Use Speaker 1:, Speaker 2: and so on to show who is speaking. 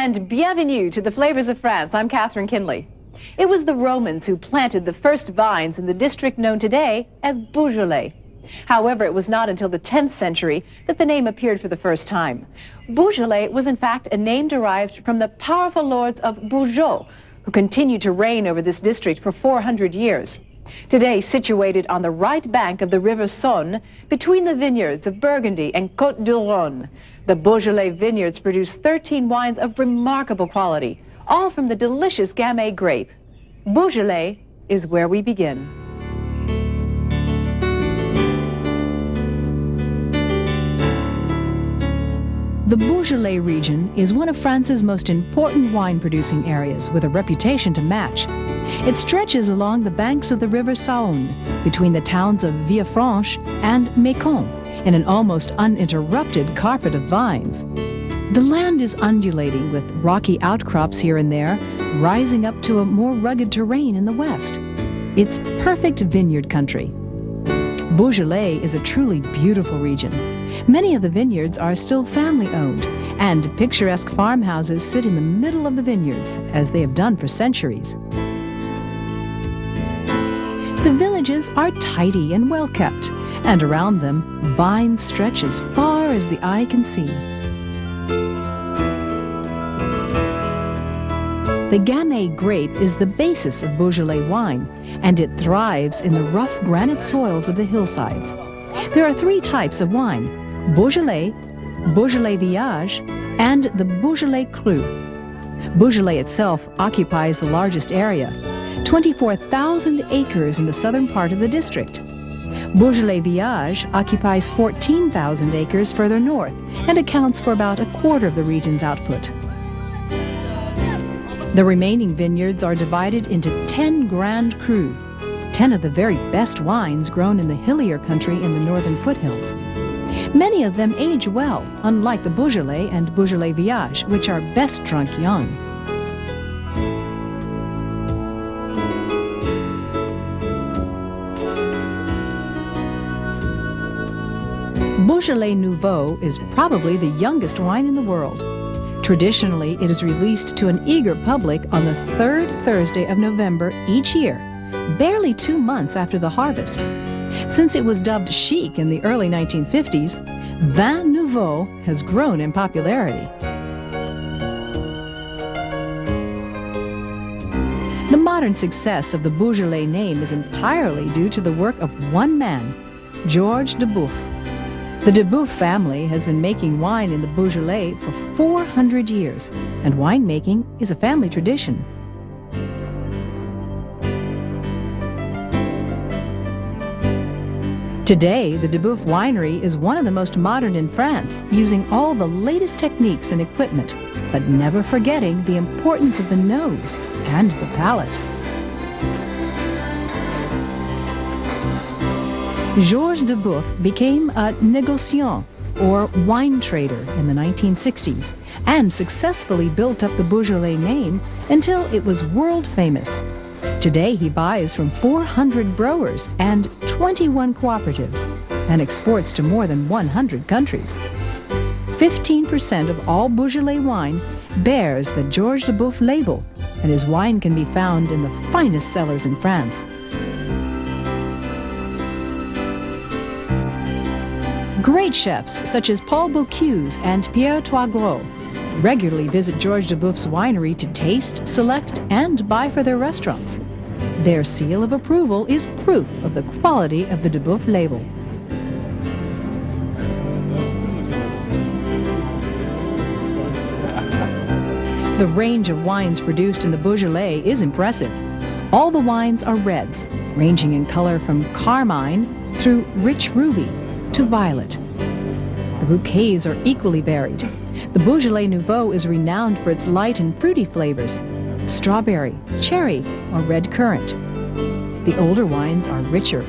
Speaker 1: and bienvenue to the Flavors of France. I'm Catherine Kinley. It was the Romans who planted the first vines in the district known today as Beaujolais. However, it was not until the 10th century that the name appeared for the first time. Beaujolais was in fact a name derived from the powerful lords of Beaujolais, who continued to reign over this district for 400 years. Today, situated on the right bank of the river Saône, between the vineyards of Burgundy and Côte du Rhône, the Beaujolais vineyards produce 13 wines of remarkable quality, all from the delicious Gamay grape. Beaujolais is where we begin. The Beaujolais region is one of France's most important wine-producing areas, with a reputation to match. It stretches along the banks of the river Saône, between the towns of Villefranche and Mâcon, in an almost uninterrupted carpet of vines. The land is undulating, with rocky outcrops here and there, rising up to a more rugged terrain in the west. It's perfect vineyard country. Beaujolais is a truly beautiful region. Many of the vineyards are still family-owned, and picturesque farmhouses sit in the middle of the vineyards, as they have done for centuries. The villages are tidy and well-kept, and around them, vines stretch as far as the eye can see. The Gamay grape is the basis of Beaujolais wine, and it thrives in the rough granite soils of the hillsides. There are 3 types of wine: Beaujolais, Beaujolais Village, and the Beaujolais Cru. Beaujolais itself occupies the largest area, 24,000 acres in the southern part of the district. Beaujolais Village occupies 14,000 acres further north and accounts for about a quarter of the region's output. The remaining vineyards are divided into 10 Grand Crus, 10 of the very best wines grown in the hillier country in the northern foothills. Many of them age well, unlike the Beaujolais and Beaujolais Village, which are best drunk young. Beaujolais Nouveau is probably the youngest wine in the world. Traditionally, it is released to an eager public on the 3rd Thursday of November each year, barely 2 months after the harvest. Since it was dubbed chic in the early 1950s, Vin Nouveau has grown in popularity. The modern success of the Beaujolais name is entirely due to the work of one man, Georges Duboeuf. The Duboeuf family has been making wine in the Beaujolais for 400 years, and winemaking is a family tradition. Today, the Duboeuf winery is one of the most modern in France, using all the latest techniques and equipment, but never forgetting the importance of the nose and the palate. Georges Duboeuf became a négociant, or wine trader, in the 1960s, and successfully built up the Beaujolais name until it was world famous. Today he buys from 400 growers and 21 cooperatives, and exports to more than 100 countries. 15% of all Beaujolais wine bears the Georges Duboeuf label, and his wine can be found in the finest cellars in France. Great chefs such as Paul Bocuse and Pierre Toisgros regularly visit Georges Duboeuf's winery to taste, select, and buy for their restaurants. Their seal of approval is proof of the quality of the Duboeuf label. The range of wines produced in the Beaujolais is impressive. All the wines are reds, ranging in color from carmine through rich ruby to violet. The bouquets are equally varied. The Beaujolais Nouveau is renowned for its light and fruity flavors: strawberry, cherry, or red currant. The older wines are richer,